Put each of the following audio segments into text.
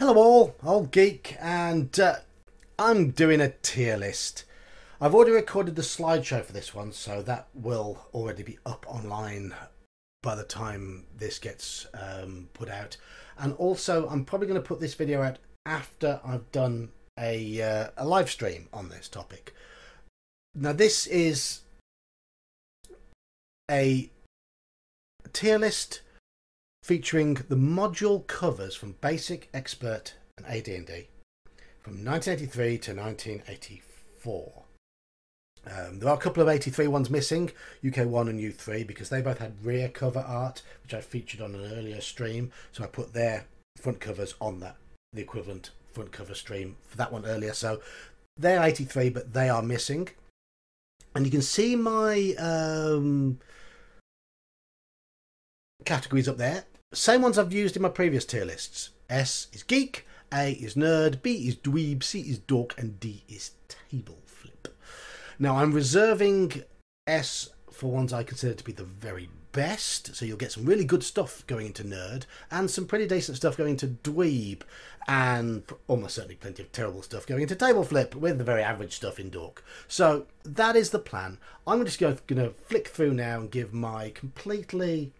Hello all, old geek, and I'm doing a tier list. I've already recorded the slideshow for this one, so that will already be up online by the time this gets put out. And also, I'm probably going to put this video out after I've done a live stream on this topic. Now, this is a tier list featuring the module covers from Basic, Expert and AD&D from 1983 to 1984. There are a couple of 83 ones missing, UK1 and U3, because they both had rear cover art, which I featured on an earlier stream, so I put their front covers on that, the equivalent front cover stream for that one earlier. So they're 83, but they are missing. And you can see my categories up there. Same ones I've used in my previous tier lists. S is geek, A is nerd, B is dweeb, C is dork, and D is table flip. Now I'm reserving S for ones I consider to be the very best, so you'll get some really good stuff going into nerd and some pretty decent stuff going into dweeb, and almost certainly plenty of terrible stuff going into table flip, with the very average stuff in dork. So that is the plan. I'm just going to flick through now and give my completely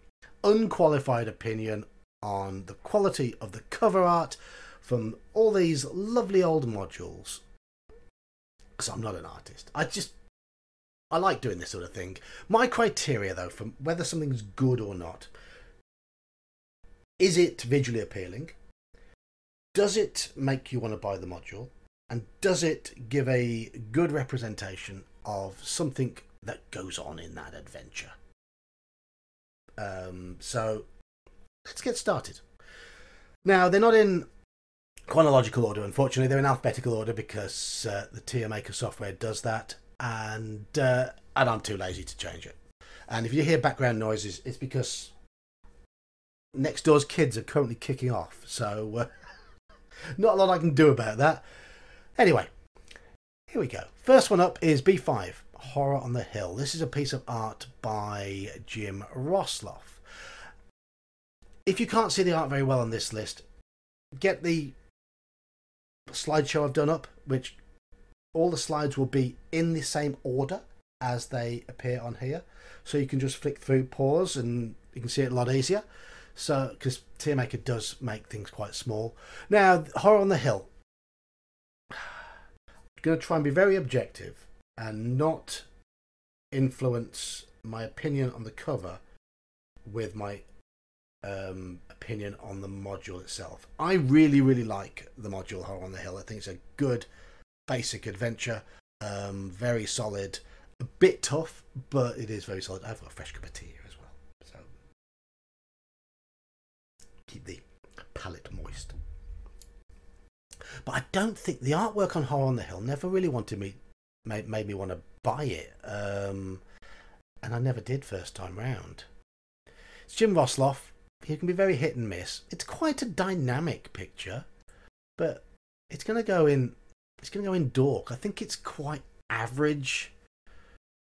unqualified opinion on the quality of the cover art from all these lovely old modules, because I'm not an artist. I like doing this sort of thing. My criteria though for whether something's good or not: is it visually appealing, does it make you want to buy the module, and does it give a good representation of something that goes on in that adventure. So let's get started. Now, they're not in chronological order, unfortunately. They're in alphabetical order because the tier maker software does that, and I'm too lazy to change it. And if you hear background noises, it's because next door's kids are currently kicking off, so not a lot I can do about that. Anyway, here we go. First one up is B5, Horror on the Hill. This is a piece of art by Jim Rosloff. If you can't see the art very well on this list, get the slideshow I've done up, which all the slides will be in the same order as they appear on here. So you can just flick through, pause, and you can see it a lot easier. So, because Tier Maker does make things quite small. Now, Horror on the Hill. I'm going to try and be very objective and not influence my opinion on the cover with my opinion on the module itself. I really like the module Horror on the Hill. I think it's a good basic adventure, very solid, a bit tough, but it is very solid. I've got a fresh cup of tea here as well, so keep the palate moist. But I don't think the artwork on Horror on the Hill never really made me want to buy it, and I never did first time round. It's Jim Rosloff. He can be very hit and miss. It's quite a dynamic picture, but it's going to go in dork. I think it's quite average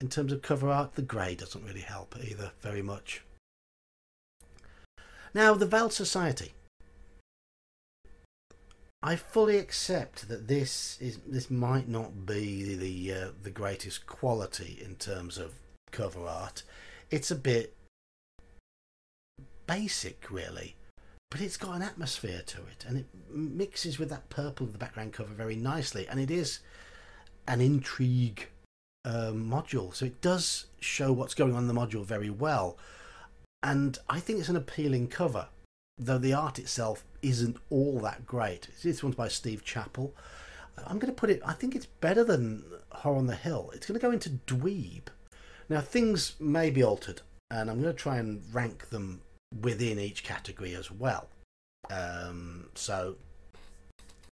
in terms of cover art. The grey doesn't really help either very much. Now, the Veiled Society. I fully accept that this might not be the greatest quality in terms of cover art. It's a bit basic, really, but it's got an atmosphere to it, and it mixes with that purple of the background cover very nicely, and it is an intrigue module, so it does show what's going on in the module very well, and I think it's an appealing cover, though the art itself isn't all that great. This one's by Steve Chappell. I'm going to put it, I think it's better than Horror on the Hill. It's going to go into dweeb. Now, things may be altered, and I'm going to try and rank them within each category as well. So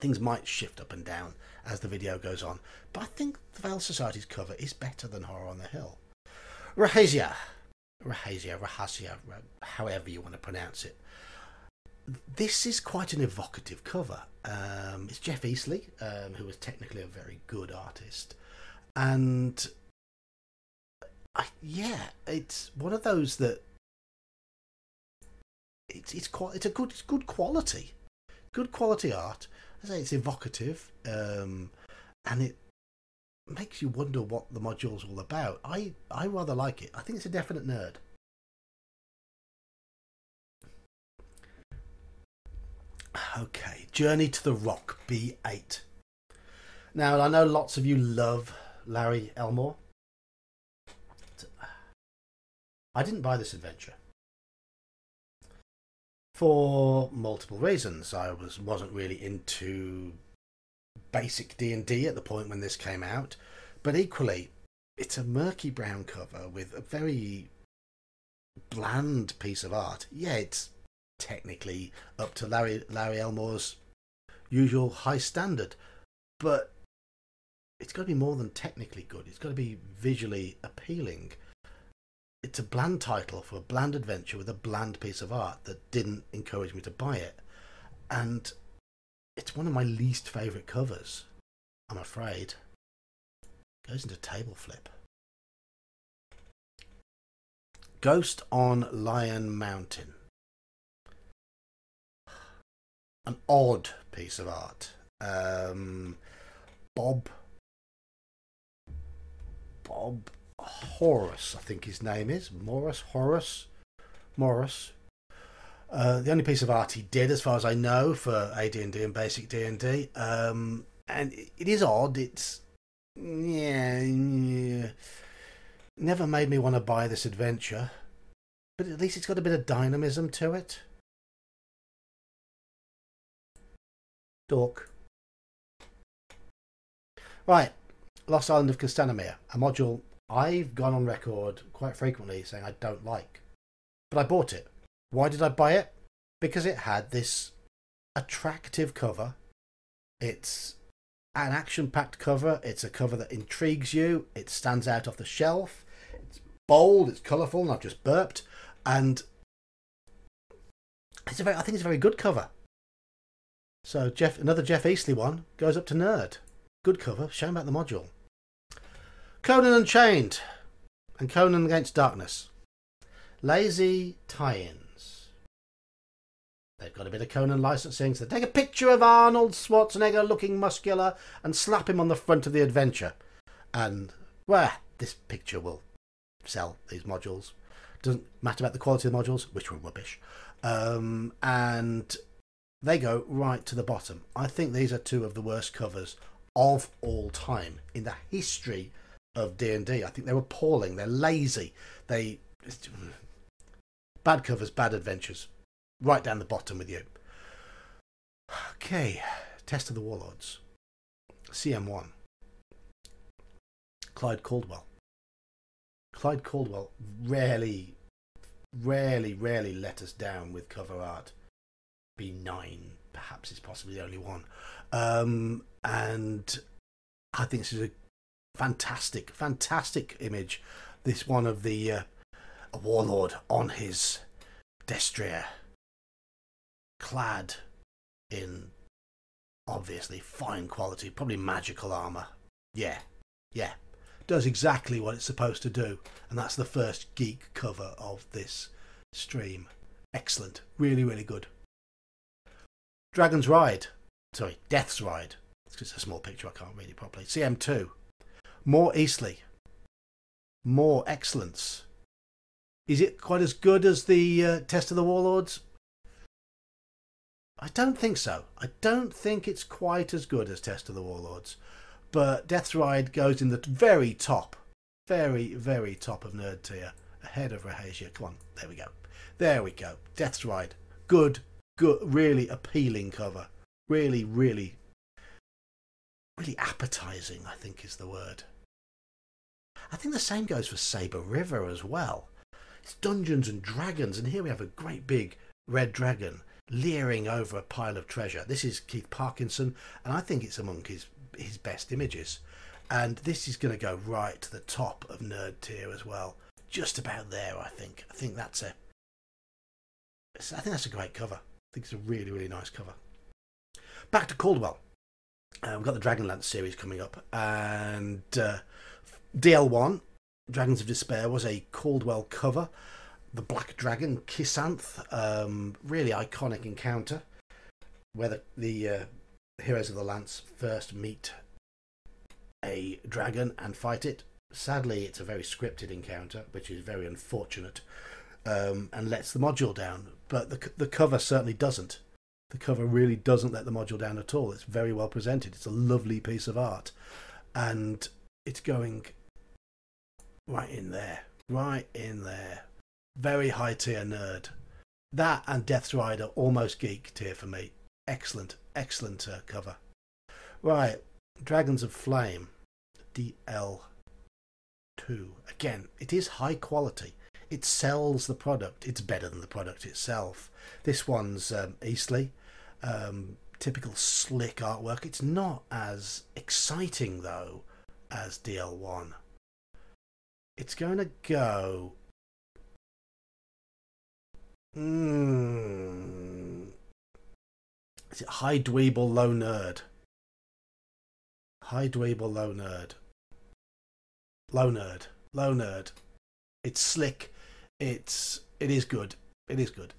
things might shift up and down as the video goes on, but I think the Veiled Society's cover is better than Horror on the Hill. Rahazia, however you want to pronounce it. This is quite an evocative cover. It's Jeff Easley, who was technically a very good artist, and yeah, it's one of those that it's good quality, good quality art. I say it's evocative, and it makes you wonder what the module's all about. I rather like it. I think it's a definite nerd. Okay, Journey to the Rock, B8. Now, I know lots of you love Larry Elmore. I didn't buy this adventure for multiple reasons. I wasn't really into basic D&D at the point when this came out, but equally, it's a murky brown cover with a very bland piece of art. Yeah, it's technically up to Larry Elmore's usual high standard, but it's got to be more than technically good. It's got to be visually appealing. It's a bland title for a bland adventure with a bland piece of art that didn't encourage me to buy it, and it's one of my least favourite covers, I'm afraid. Goes into table flip. Ghost on Lion Mountain. An odd piece of art. Bob Horace, I think his name is. Morris. The only piece of art he did, as far as I know, for AD&D and basic D&D. And it is odd. It's... yeah. Never made me want to buy this adventure. But at least it's got a bit of dynamism to it. Dork. Right. Lost Island of Castanemir. A module I've gone on record quite frequently saying I don't like. But I bought it. Why did I buy it? Because it had this attractive cover. It's an action-packed cover. It's a cover that intrigues you. It stands out off the shelf. It's bold. It's colourful. And I've just burped. And I think it's a very good cover. So another Jeff Easley one goes up to nerd. Good cover. Shame about the module. Conan Unchained and Conan Against Darkness. Lazy tie-ins. They've got a bit of Conan licensing, so they take a picture of Arnold Schwarzenegger looking muscular and slap him on the front of the adventure. And, well, this picture will sell these modules. Doesn't matter about the quality of the modules, which were rubbish. And they go right to the bottom. I think these are two of the worst covers of all time in the history of D&D. I think they're appalling. They're lazy. Bad covers, bad adventures. Right down the bottom with you. Okay, Test of the Warlords. CM1. Clyde Caldwell. Clyde Caldwell rarely let us down with cover art. B9, perhaps, is possibly the only one. And I think this is a fantastic image. This one of the a warlord on his destrier, clad in obviously fine quality, probably magical armour. Yeah. Does exactly what it's supposed to do. And that's the first geek cover of this stream. Excellent. Really good. Death's Ride. It's a small picture, I can't read it properly. CM2. More Eastleigh. More excellence. Is it quite as good as the Test of the Warlords? I don't think so. I don't think it's quite as good as Test of the Warlords. But Death's Ride goes in the very top. Very top of nerd tier. Ahead of Rahasia. Come on, there we go. Death's Ride. Good, really appealing cover. Really appetizing, I think is the word. I think the same goes for Saber River as well. It's Dungeons and Dragons, and here we have a great big red dragon leering over a pile of treasure. This is Keith Parkinson, and I think it's among his best images. And this is going to go right to the top of nerd tier as well. Just about there, I think. I think that's a great cover. I think it's a really nice cover. Back to Caldwell. We've got the Dragonlance series coming up, and DL1, Dragons of Despair, was a Caldwell cover. The Black Dragon, Kisanth, really iconic encounter. where the heroes of the Lance first meet a dragon and fight it. Sadly, it's a very scripted encounter, which is very unfortunate, and lets the module down. But the cover certainly doesn't. The cover really doesn't let the module down at all. It's very well presented. It's a lovely piece of art, and it's going right in there, right in there. Very high tier nerd. That and Death's Rider, almost geek tier for me. Excellent, excellent cover. Right, Dragons of Flame, DL2. Again, it is high quality. It sells the product. It's better than the product itself. This one's Eastleigh. Typical slick artwork. It's not as exciting, though, as DL1. It's going to go... Is it high dweeb or low nerd? High dweeb or low nerd? Low nerd. Low nerd. It's slick. It is good. It is good.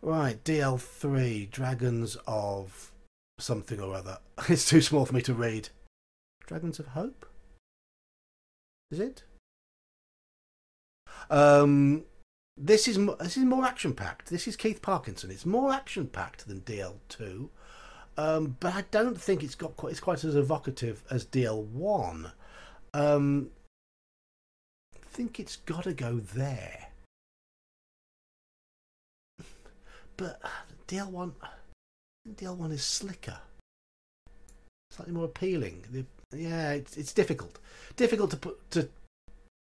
Right, DL3, Dragons of something or other. It's too small for me to read. Dragons of Hope? Is it? This is more action packed. This is Keith Parkinson. It's more action packed than DL2, but I don't think it's quite as evocative as DL1. I think it's got to go there. But DL1 is slicker, slightly more appealing. Yeah, it's difficult to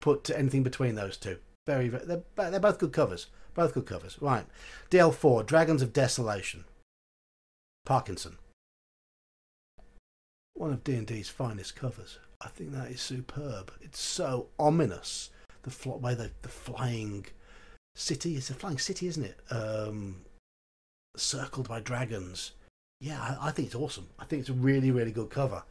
put anything between those two. They're both good covers. Both good covers. Right. DL4, Dragons of Desolation. Parkinson. One of D&D's finest covers. I think that is superb. It's so ominous. The way the flying city. It's a flying city, isn't it? Circled by dragons. Yeah, I think it's awesome. I think it's a really, really good cover.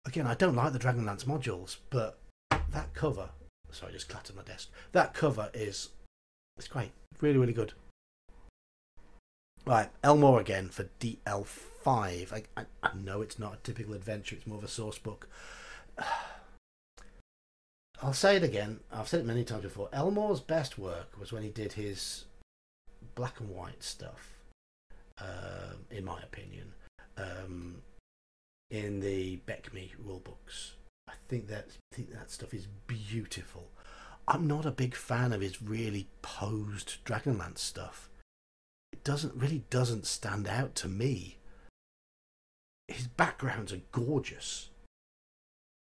Again, I don't like the Dragonlance modules, but that cover... Sorry, I just clattered my desk. That cover it's great. Really, really good. Right, Elmore again for DL5. I know it's not a typical adventure. It's more of a source book. I'll say it again. I've said it many times before. Elmore's best work was when he did his black and white stuff, in my opinion, in the Beckme rulebooks. I think that stuff is beautiful. I'm not a big fan of his really posed Dragonlance stuff. It really doesn't stand out to me. His backgrounds are gorgeous.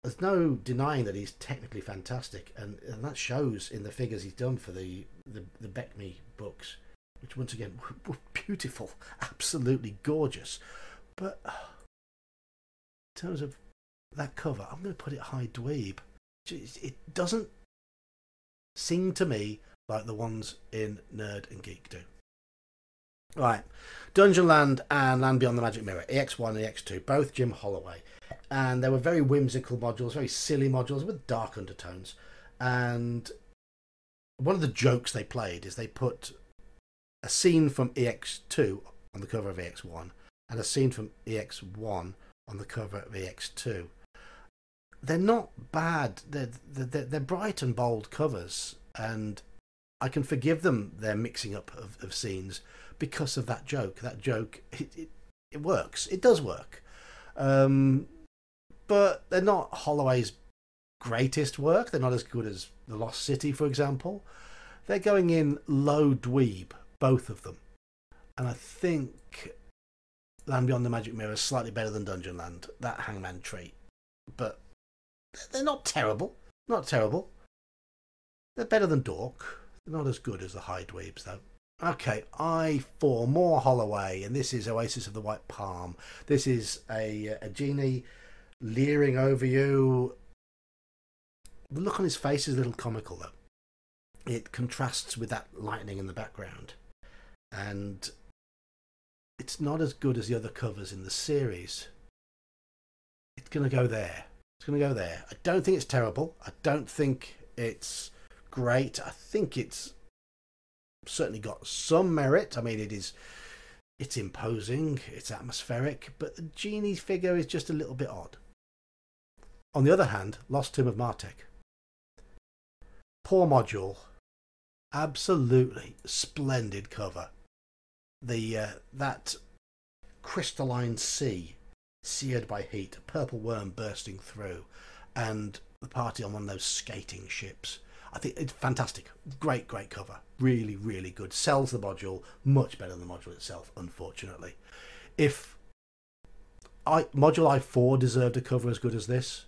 There's no denying that he's technically fantastic, and that shows in the figures he's done for the Beckme books, which once again were beautiful, absolutely gorgeous. But in terms of that cover, I'm going to put it high dweeb. It doesn't seem to me like the ones in Nerd and Geek do. Right, Dungeon Land and Land Beyond the Magic Mirror, EX1 and EX2, both Jim Holloway. And they were very whimsical modules, very silly modules with dark undertones. And one of the jokes they played is they put a scene from EX2 on the cover of EX1 and a scene from EX1 on the cover of EX2. They're not bad. They're bright and bold covers, and I can forgive them their mixing up of scenes because of that joke. That joke, it works. It does work. But they're not Holloway's greatest work. They're not as good as The Lost City, for example. They're going in low dweeb, both of them. And I think Land Beyond the Magic Mirror is slightly better than Dungeon Land, that Hangman tree. But they're not terrible. Not terrible. They're better than Dork. They're not as good as the high dweebs, though. Okay, I4, more Holloway, and this is Oasis of the White Palm. This is a genie leering over you. The look on his face is a little comical, though. It contrasts with that lightning in the background. And it's not as good as the other covers in the series. It's going to go there. It's going to go there. I don't think it's terrible. I don't think it's great. I think it's certainly got some merit. I mean, it is It's imposing, it's atmospheric, but the genie figure is just a little bit odd. On the other hand, Lost Tomb of Martek. Poor module. Absolutely splendid cover. That crystalline sea seared by heat, a purple worm bursting through, and the party on one of those skating ships. I think it's fantastic. Great cover. Really, really good. Sells the module much better than the module itself, unfortunately. If Module I4 deserved a cover as good as this,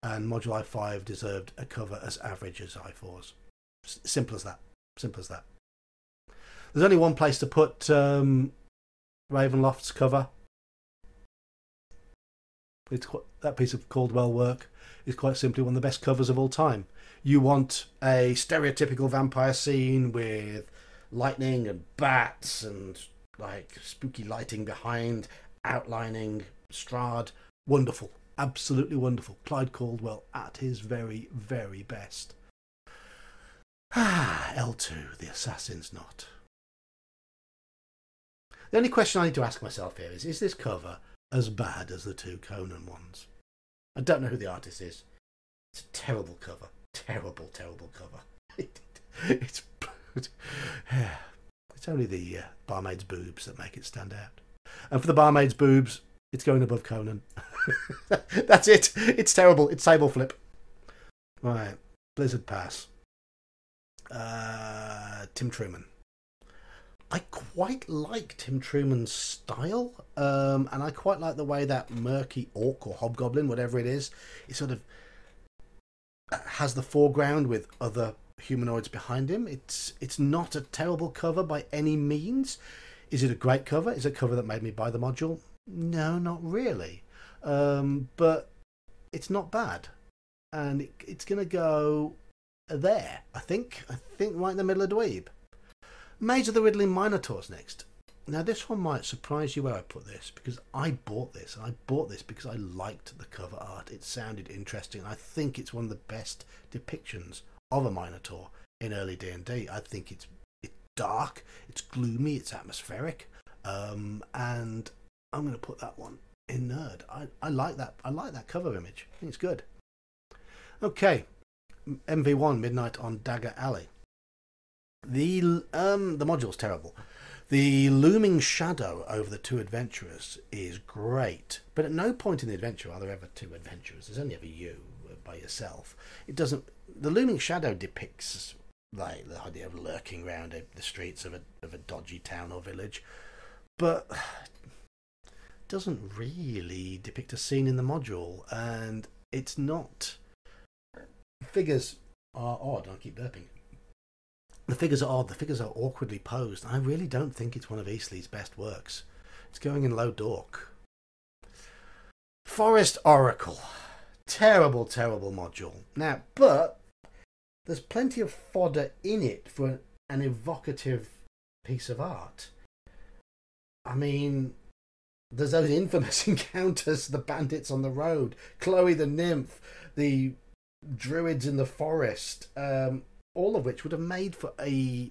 and Module I5 deserved a cover as average as I4's. Simple as that. Simple as that. There's only one place to put Ravenloft's cover. That piece of Caldwell work is quite simply one of the best covers of all time. You want a stereotypical vampire scene with lightning and bats and like spooky lighting behind, outlining Strahd. Wonderful. Absolutely wonderful. Clyde Caldwell at his very, very best. L2, the Assassin's Knot. The only question I need to ask myself here is this cover as bad as the two Conan ones? I don't know who the artist is. It's a terrible cover. Terrible cover. It's only the barmaid's boobs that make it stand out. And for the barmaid's boobs, it's going above Conan. That's it. It's terrible. It's table flip. Right. Blizzard Pass. Tim Truman. I quite like Tim Truman's style, and I quite like the way that murky orc or hobgoblin, whatever it is sort of has the foreground with other humanoids behind him. It's not a terrible cover by any means. Is it a great cover? Is it a cover that made me buy the module? No, not really. But it's not bad, and it's going to go there. I think right in the middle of Dweeb. Mage of the Riddling Minotaurs next. Now this one might surprise you where I put this, because I bought this, and I bought this because I liked the cover art. It sounded interesting. I think it's one of the best depictions of a Minotaur in early D&D. I think it's dark, it's gloomy, it's atmospheric, and I'm going to put that one in Nerd. I like that. I like that cover image. I think it's good. Okay, MV1 Midnight on Dagger Alley. The module's terrible. The looming shadow over the two adventurers is great, but at no point in the adventure are there ever two adventurers. There's only ever you by yourself. It doesn't. The looming shadow depicts like the idea of lurking around the streets of a dodgy town or village, but doesn't really depict a scene in the module, and it's not. Figures are odd. I keep burping. The figures are odd. The figures are awkwardly posed. I really don't think it's one of Eastleigh's best works. It's going in low dork. Forest Oracle. Terrible module. Now, but there's plenty of fodder in it for an evocative piece of art. I mean, there's those infamous encounters, the bandits on the road, Chloe the nymph, the druids in the forest, all of which would have made for a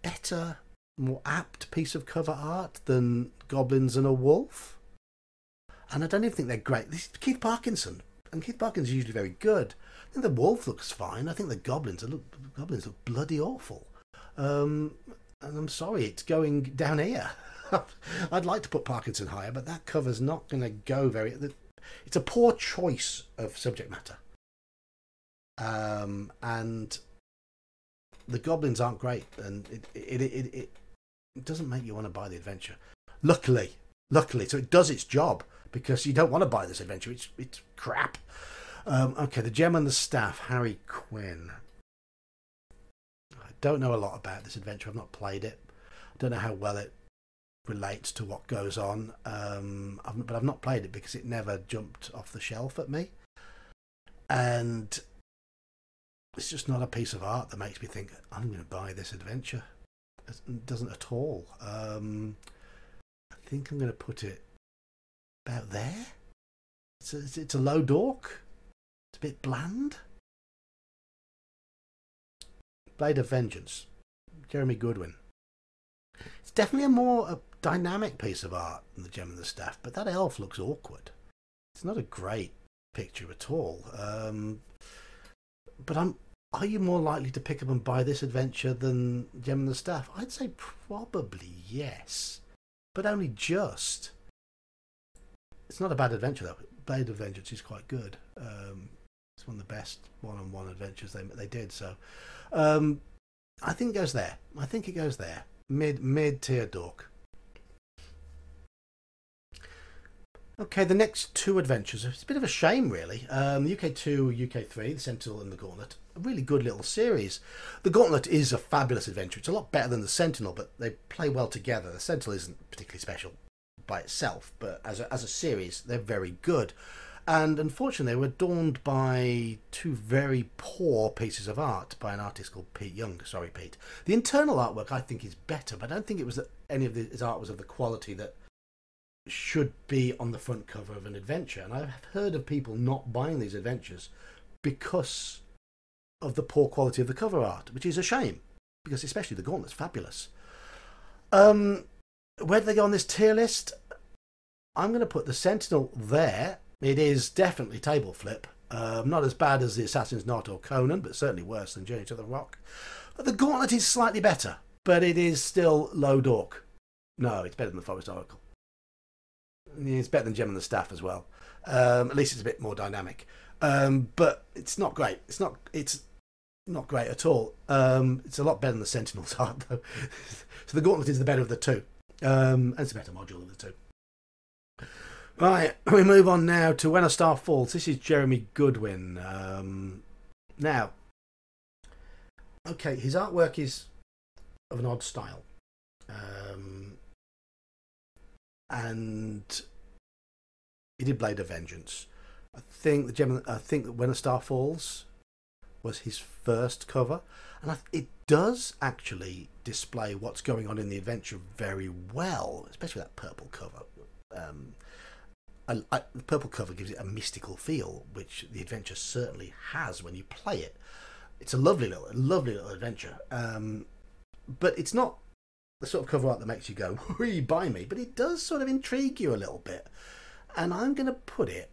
better, more apt piece of cover art than Goblins and a Wolf. And I don't even think they're great. This is Keith Parkinson, and Keith Parkinson's usually very good. I think the Wolf looks fine. I think the Goblins look bloody awful. And I'm sorry, it's going down here. I'd like to put Parkinson higher, but that cover's not going to go very. It's a poor choice of subject matter. And the goblins aren't great, and it doesn't make you want to buy the adventure. Luckily, so it does its job, because you don't want to buy this adventure. It's crap. Okay, the Gem and the Staff, Harry Quinn. I don't know a lot about this adventure. I've not played it. I don't know how well it relates to what goes on. But I've not played it because it never jumped off the shelf at me, and it's just not a piece of art that makes me think I'm going to buy this adventure. It doesn't at all. I think I'm going to put it about there. It's a low dork. It's a bit bland. Blade of Vengeance, Jeremy Goodwin. It's definitely a more dynamic piece of art than the Gem and the Staff, but that elf looks awkward. It's not a great picture at all. But are you more likely to pick up and buy this adventure than Gem and the Staff? I'd say probably yes, but only just. It's not a bad adventure though. Blade Adventures is quite good. It's one of the best one-on-one adventures they did. So I think it goes there. I think it goes there. Mid-tier dork. Okay, the next two adventures. It's a bit of a shame, really. UK2, UK3, The Sentinel and the Gauntlet. A really good little series. The Gauntlet is a fabulous adventure. It's a lot better than the Sentinel, but they play well together. The Sentinel isn't particularly special by itself, but as a series, they're very good. And unfortunately, they were adorned by two very poor pieces of art by an artist called Pete Young. Sorry, Pete. The internal artwork, I think, is better, but I don't think it was that any of his art was of the quality that should be on the front cover of an adventure. And I've heard of people not buying these adventures because of the poor quality of the cover art, which is a shame, because especially the Gauntlet's fabulous. Where do they go on this tier list? I'm going to put the Sentinel there. It is definitely table flip. Not as bad as the Assassin's Knot or Conan, but certainly worse than Journey to the Rock. The Gauntlet is slightly better, but it is still low dork. No, it's better than the Forest Oracle. It's better than Gem and the Staff as well. At least it's a bit more dynamic. But it's not great. It's not great at all. It's a lot better than the Sentinel's art, though. So the Gauntlet is the better of the two. And it's a better module of the two. Right, we move on now to When a Star Falls. This is Jeremy Goodwin. Now, okay, his artwork is of an odd style. And he did Blade of Vengeance. I think that When a Star Falls was his first cover, and it does actually display what's going on in the adventure very well, especially that purple cover. The purple cover gives it a mystical feel, which the adventure certainly has when you play it. It's a lovely little adventure, but it's not the sort of cover art that makes you go, "Whee, buy me," but it does sort of intrigue you a little bit. And I'm going to put it,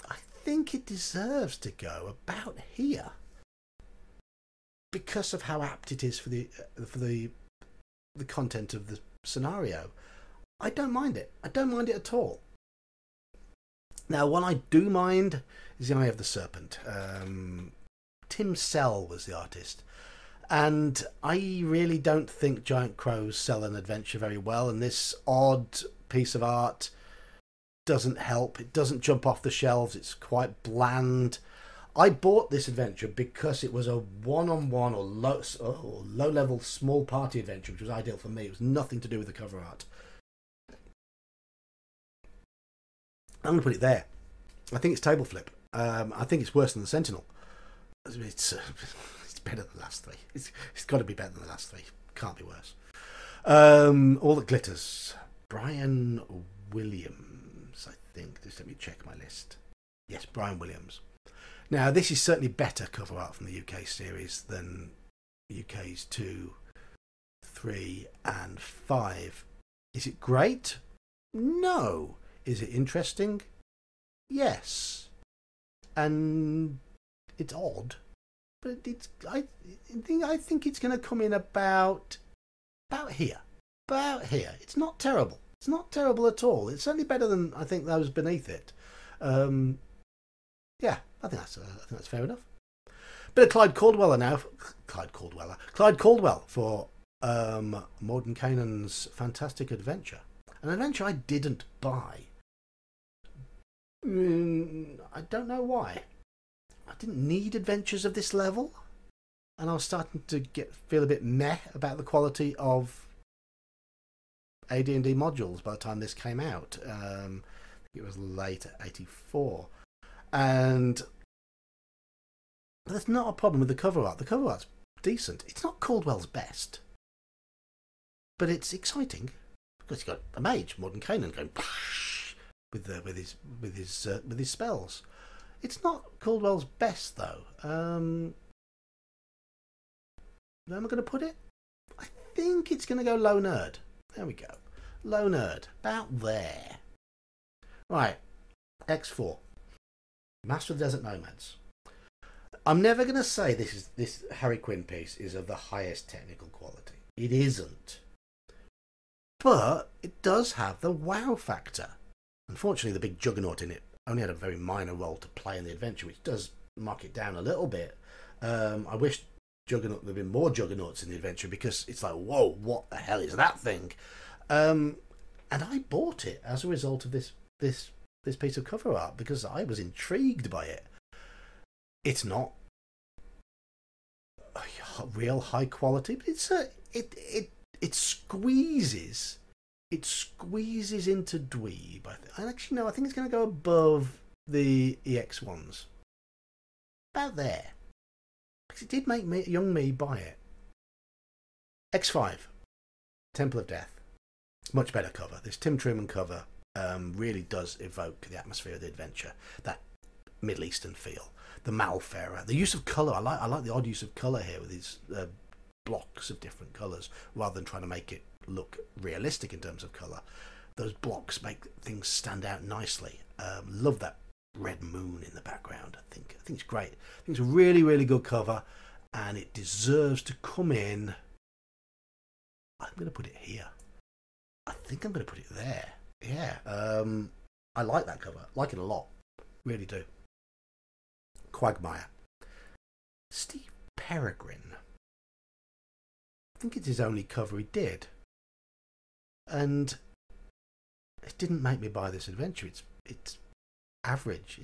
I think it deserves to go about here, because of how apt it is for the content of the scenario. I don't mind it. I don't mind it at all. Now, what I do mind is the Eye of the Serpent. Tim Sell was the artist. And I really don't think Giant Crows sell an adventure very well. And this odd piece of art doesn't help. It doesn't jump off the shelves. It's quite bland. I bought this adventure because it was a one-on-one or low-level small party adventure, which was ideal for me. It was nothing to do with the cover art. I'm going to put it there. I think it's table flip. I think it's worse than the Sentinel. It's better than the last three. It's got to be better than the last three. Can't be worse. All That Glitters. Brian Williams, I think. Just let me check my list. Yes, Brian Williams. Now, this is certainly better cover art from the UK series than UK's 2, 3 and 5. Is it great? No. Is it interesting? Yes. And it's odd, but I think it's going to come in about here. About here. It's not terrible. It's not terrible at all. It's certainly better than I think those beneath it. Yeah, I think that's fair enough. Bit of Clyde Caldwell now. Clyde Caldwell for Morden Canaan's Fantastic Adventure. An adventure I didn't buy. I don't know why. I didn't need adventures of this level, and I was starting to feel a bit meh about the quality of AD&D modules by the time this came out. I think it was late 84, and there's not a problem with the cover art. The cover art's decent. It's not Caldwell's best, but it's exciting because you've got a mage, Morden Canaan, going with his spells. It's not Caldwell's best though. Where am I going to put it? I think it's going to go low nerd. There we go. Low nerd. About there. Right. X4. Master of the Desert Nomads. I'm never going to say this Harry Quinn piece is of the highest technical quality. It isn't. But it does have the wow factor. Unfortunately, the big juggernaut in it only had a very minor role to play in the adventure, which does mark it down a little bit. I wish Juggernaut there had been more juggernauts in the adventure, because it's like, whoa, what the hell is that thing? And I bought it as a result of this piece of cover art, because I was intrigued by it. It's not real high quality, but it squeezes into dweeb. I think it's going to go above the EX ones, about there, because it did make young me buy it. X5, Temple of Death, much better cover. This Tim Truman cover really does evoke the atmosphere of the adventure, that Middle Eastern feel, the Malfarer, the use of colour. I like the odd use of colour here with these blocks of different colours, rather than trying to make it look realistic in terms of colour. Those blocks make things stand out nicely. Love that red moon in the background. I think it's great. I think it's a really, really good cover, and it deserves to come in. I'm going to put it here. I think I'm going to put it there. Yeah. I like that cover. I like it a lot. Really do. Quagmire. Steve Peregrine. I think it's his only cover he did. And it didn't make me buy this adventure. It's average.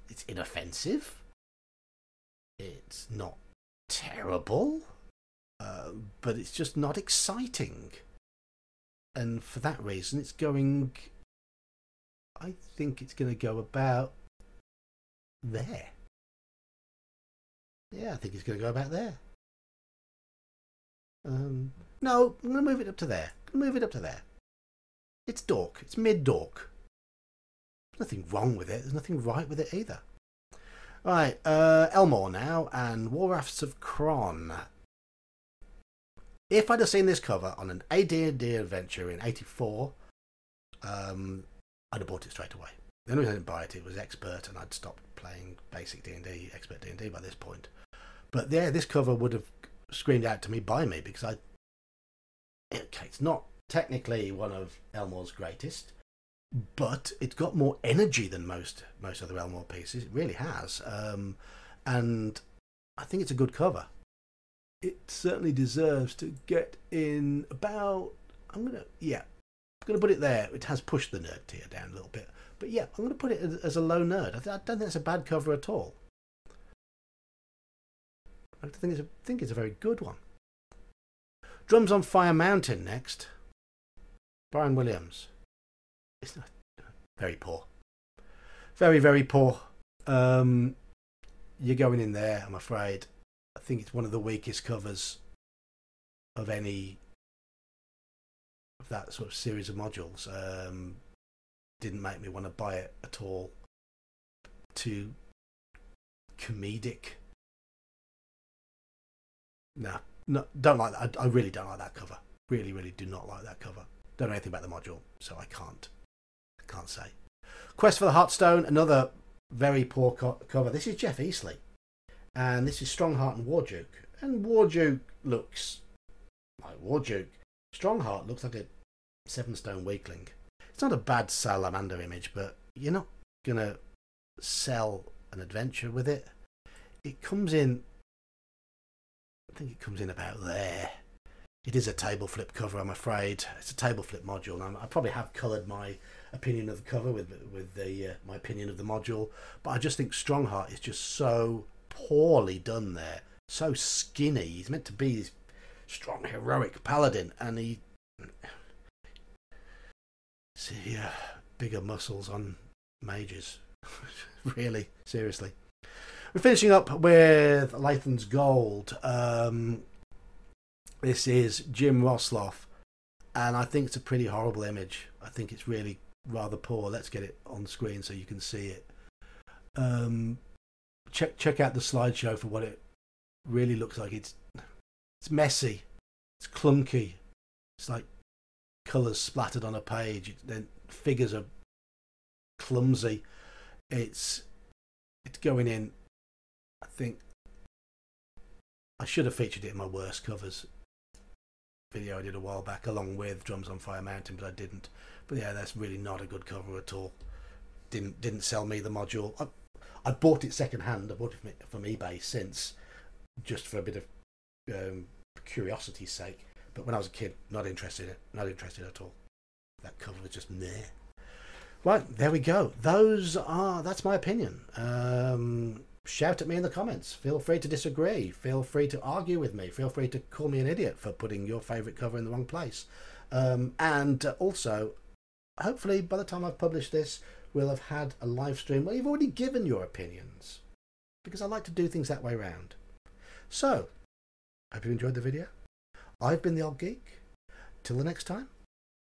It's inoffensive. It's not terrible. But it's just not exciting. And for that reason, I think it's going to go about there. Yeah, I think it's going to go about there. No, I'm going to move it up to there. It's dork. It's mid-dork. There's nothing wrong with it. There's nothing right with it either. Right, Elmore now, and War Rafts of Kron. If I'd have seen this cover on an AD&D adventure in '84, I'd have bought it straight away. The only reason I didn't buy it, it was Expert, and I'd stopped playing basic D&D, Expert D&D by this point. But yeah, this cover would have screamed out to me, buy me, because it's not technically one of Elmore's greatest, but it's got more energy than most other Elmore pieces. It really has. And I think it's a good cover. It certainly deserves to get in about, I'm going to put it there. It has pushed the nerd tier down a little bit. But yeah, I'm going to put it as a low nerd. I don't think it's a bad cover at all. I think it's a very good one. Drums on Fire Mountain next. Brian Williams. It's not very poor. Very, very poor. You're going in there, I'm afraid. I think it's one of the weakest covers of any of that sort of series of modules. Didn't make me want to buy it at all. Too comedic. No, don't like that. I really don't like that cover. Really, really do not like that cover. Don't know anything about the module, so I can't say. Quest for the Heartstone, another very poor cover. This is Jeff Easley, and this is Strongheart and Warduke. And Warduke looks like Warduke. Strongheart looks like a 7-stone weakling. It's not a bad salamander image, but you're not gonna sell an adventure with it. It comes in. I think it comes in about there. It is a table flip cover, I'm afraid. It's a table flip module. I probably have coloured my opinion of the cover with my opinion of the module, but I just think Strongheart is just so poorly done there. So skinny. He's meant to be this strong, heroic paladin, and he see bigger muscles on mages. Really, seriously. We're finishing up with Lathan's Gold. This is Jim Rosloff, and I think it's a pretty horrible image. I think it's really rather poor. Let's get it on screen so you can see it. Check out the slideshow for what it really looks like. It's messy. It's clunky. It's like colours splattered on a page. Then figures are clumsy. It's going in. I think I should have featured it in my worst covers video I did a while back, along with Drums on Fire Mountain, but I didn't. But yeah, that's really not a good cover at all. Didn't sell me the module. I bought it second hand. I bought it from eBay since, just for a bit of curiosity's sake. But when I was a kid, not interested in it. Not interested at all. That cover was just meh. Right, there we go. That's my opinion. Shout at me in the comments. Feel free to disagree. Feel free to argue with me. Feel free to call me an idiot for putting your favourite cover in the wrong place. And also, hopefully by the time I've published this, we'll have had a live stream where you've already given your opinions, because I like to do things that way round. So, hope you enjoyed the video. I've been the Old Geek. Till the next time,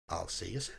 I'll see you soon.